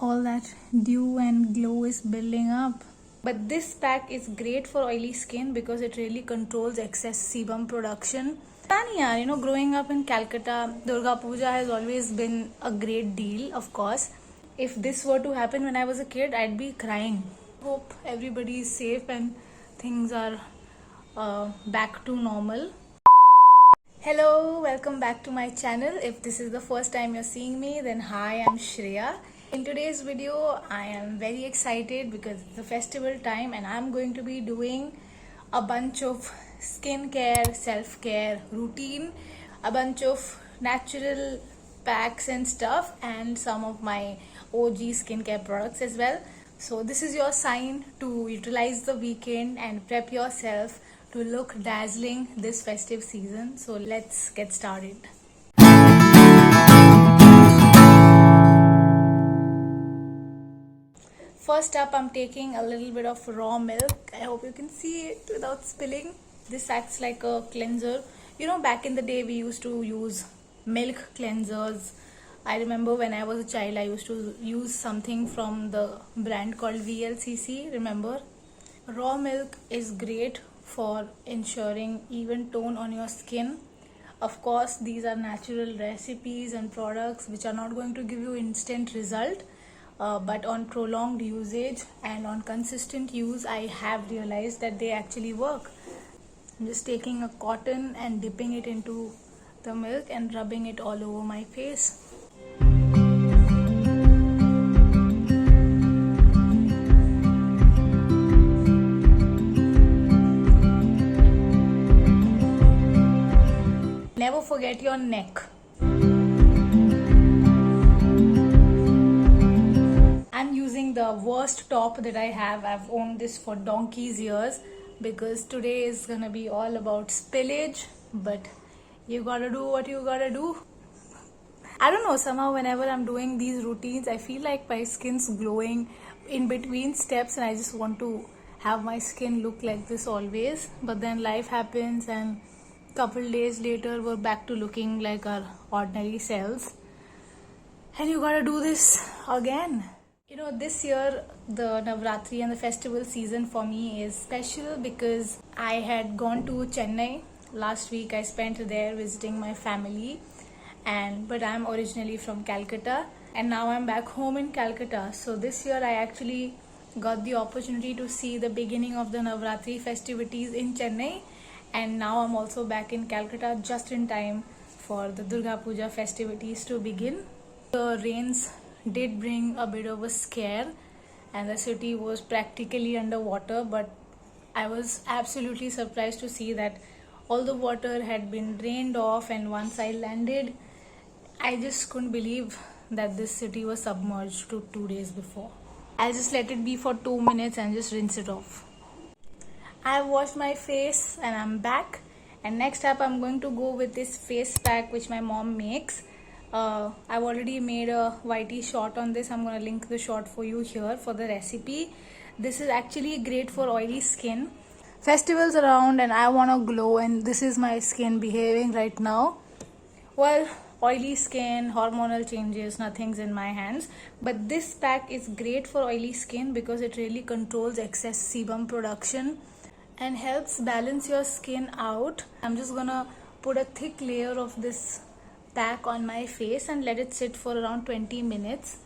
all that dew and glow is building up. But this pack is great for oily skin because it really controls excess sebum production. पता नहीं यार, growing up in Calcutta, Durga Puja has always been a great deal, of course. If this were to happen when I was a kid, I'd be crying. Hope everybody is safe and things are back to normal. Hello, welcome back to my channel. If this is the first time you're seeing me, then hi, I'm Shreya. In today's video, I am very excited because it's the festival time and I'm going to be doing a bunch of skincare, self-care routine, a bunch of natural packs and stuff, and some of my OG skincare products as well. So this is your sign to utilize the weekend and prep yourself to look dazzling this festive season. So let's get started. First up, I'm taking a little bit of raw milk. I hope you can see it without spilling. This acts like a cleanser. Back in the day, we used to use milk cleansers. I remember when I was a child, I used to use something from the brand called VLCC. Remember? Raw milk is great for ensuring even tone on your skin. Of course, these are natural recipes and products which are not going to give you instant result. But on prolonged usage and on consistent use, I have realized that they actually work. I'm just taking a cotton and dipping it into the milk and rubbing it all over my face. Never forget your neck. I'm using the worst top that I have. I've owned this for donkey's years because today is gonna be all about spillage, but you gotta do what you gotta do. I don't know, somehow whenever I'm doing these routines, I feel like my skin's glowing in between steps and I just want to have my skin look like this always. But then life happens and couple days later we're back to looking like our ordinary selves. And you gotta do this again. This year the Navratri and the festival season for me is special because I had gone to Chennai. Last week I spent there visiting my family, but I'm originally from Calcutta and now I'm back home in Calcutta. So this year I actually got the opportunity to see the beginning of the Navratri festivities in Chennai, and now I'm also back in Calcutta just in time for the Durga Puja festivities to begin. The rains did bring a bit of a scare and the city was practically underwater, but I was absolutely surprised to see that all the water had been drained off, and once I landed, I just couldn't believe that this city was submerged 2 days before. I'll just let it be for 2 minutes and just rinse it off. I've washed my face and I'm back, and next up I'm going to go with this face pack which my mom makes. I've already made a YT short on this. I'm going to link the short for you here for the recipe. This is actually great for oily skin. Festivals around and I want to glow, and this is my skin behaving right now. Well, oily skin, hormonal changes, nothing's in my hands. But this pack is great for oily skin because it really controls excess sebum production and helps balance your skin out. I'm just gonna put a thick layer of this pack on my face and let it sit for around 20 minutes.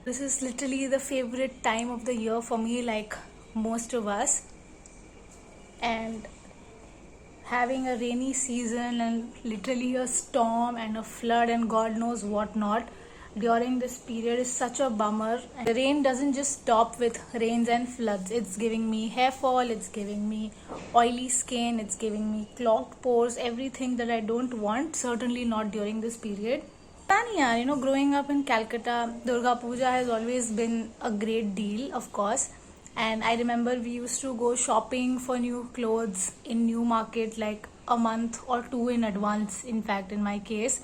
This is literally the favorite time of the year for me, like most of us. And having a rainy season and literally a storm and a flood and God knows what not during this period is such a bummer. And the rain doesn't just stop with rains and floods. It's giving me hair fall, it's giving me oily skin, it's giving me clogged pores, everything that I don't want, certainly not during this period. Growing up in Calcutta, Durga Puja has always been a great deal, of course. And I remember we used to go shopping for new clothes in New Market like a month or 2 in advance, in fact, in my case.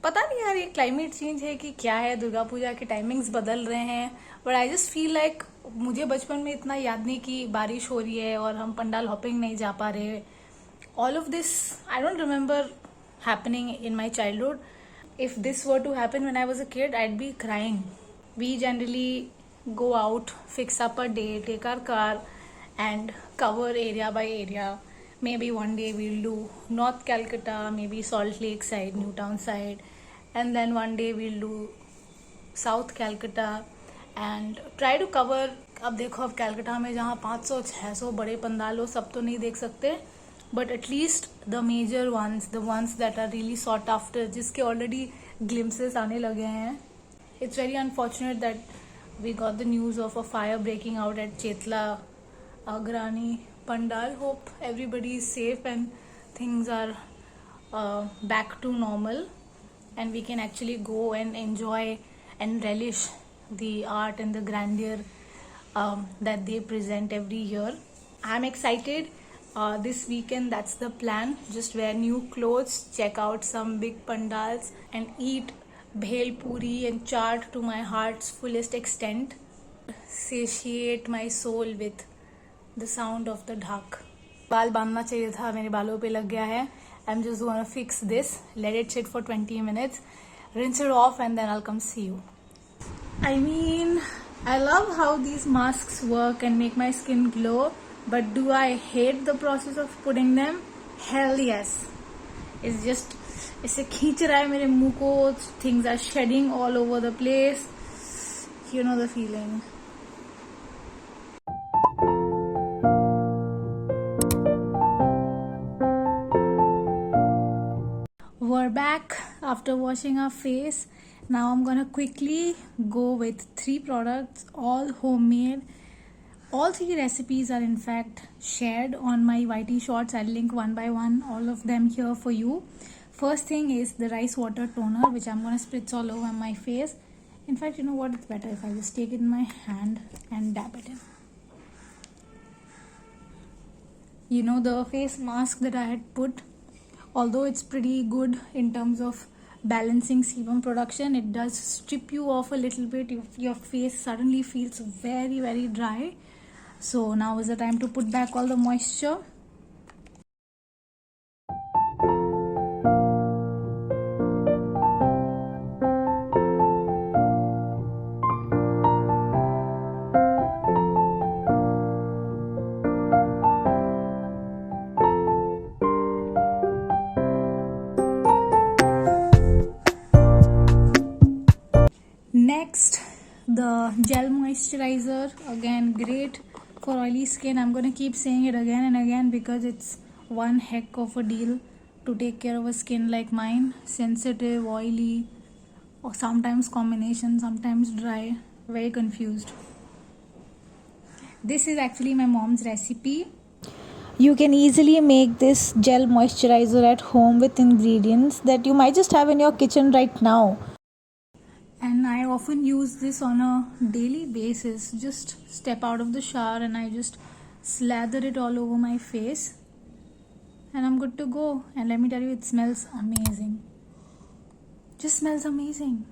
पता नहीं यार ये climate change है कि क्या है, दुर्गा पूजा के timings बदल रहे हैं, but I just feel like मुझे बचपन में इतना याद नहीं कि बारिश हो रही है और हम पंडाल हॉपिंग नहीं जा पा रहे. All of this I don't remember happening in my childhood. If this were to happen when I was a kid, I'd be crying. we generally go out, fix up a day, take our car, and cover area by area. Maybe one day we'll do North Calcutta, maybe Salt Lake side, Newtown side, and then one day we'll do south Calcutta and try to cover. अब देखो, अब Calcutta में जहाँ 500-600 बड़े पंडाल हो, सब तो नहीं देख सकते, but at least the major ones, the ones that are really sought after, जिसके ऑलरेडी ग्लिम्सेस आने लगे हैं. It's very unfortunate that we got the news of a fire breaking out at Chetla Agrani pandal. Hope everybody is safe and things are back to normal and we can actually go and enjoy and relish the art and the grandeur that they present every year. I'm excited. This weekend, that's the plan. Just wear new clothes, check out some big pandals, and eat bhel puri and chaat to my heart's fullest extent. Satiate my soul with the sound of the dhak. बाल बांधना चाहिए था, मेरे बालों पे लग गया है. I'm just gonna fix this, let it sit for 20 minutes, rinse it off, and then I'll come see you. I mean, I love how these masks work and make my skin glow, but do I hate the process of putting them? Hell yes. It's just, इसे खींच रहा है मेरे मुंह को, things are shedding all over the place. You know the feeling. We're back after washing our face. Now I'm gonna quickly go with 3 products, all homemade. All 3 recipes are in fact shared on my YT shorts. I'll link one by one all of them here for you. First thing is the rice water toner, which I'm gonna spritz all over my face. In fact, you know what, it's better if I just take it in my hand and dab it in. You know, the face mask that I had put, although it's pretty good in terms of balancing sebum production, it does strip you off a little bit. Your face suddenly feels very, very dry. So now is the time to put back all the moisture. Next, the gel moisturizer, again great for oily skin. I'm gonna keep saying it again and again because it's one heck of a deal to take care of a skin like mine. Sensitive, oily, or sometimes combination, sometimes dry, very confused. This is actually my mom's recipe. You can easily make this gel moisturizer at home with ingredients that you might just have in your kitchen right now. And I often use this on a daily basis. Just step out of the shower and I just slather it all over my face and I'm good to go. And let me tell you, it smells amazing. Just smells amazing.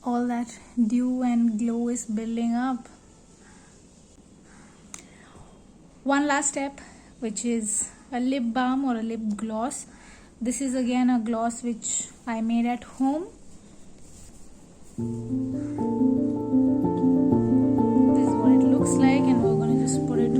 All that dew and glow is building up. One last step, which is a lip balm or a lip gloss. This is again a gloss which I made at home. This is what it looks like, and we're going to just put it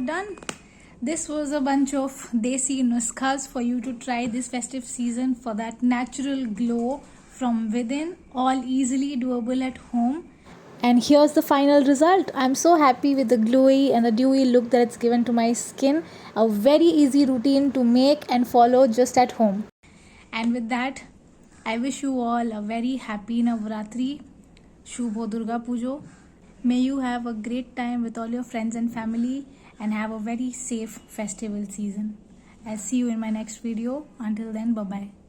done. This was a bunch of desi nuskhas for you to try this festive season for that natural glow from within, all easily doable at home. And here's the final result. I'm so happy with the glowy and the dewy look that it's given to my skin. A very easy routine to make and follow just at home. And with that, I wish you all a very happy Navratri, Shubho Durga Pujo. May you have a great time with all your friends and family and have a very safe festival season. I'll see you in my next video. Until then, bye bye.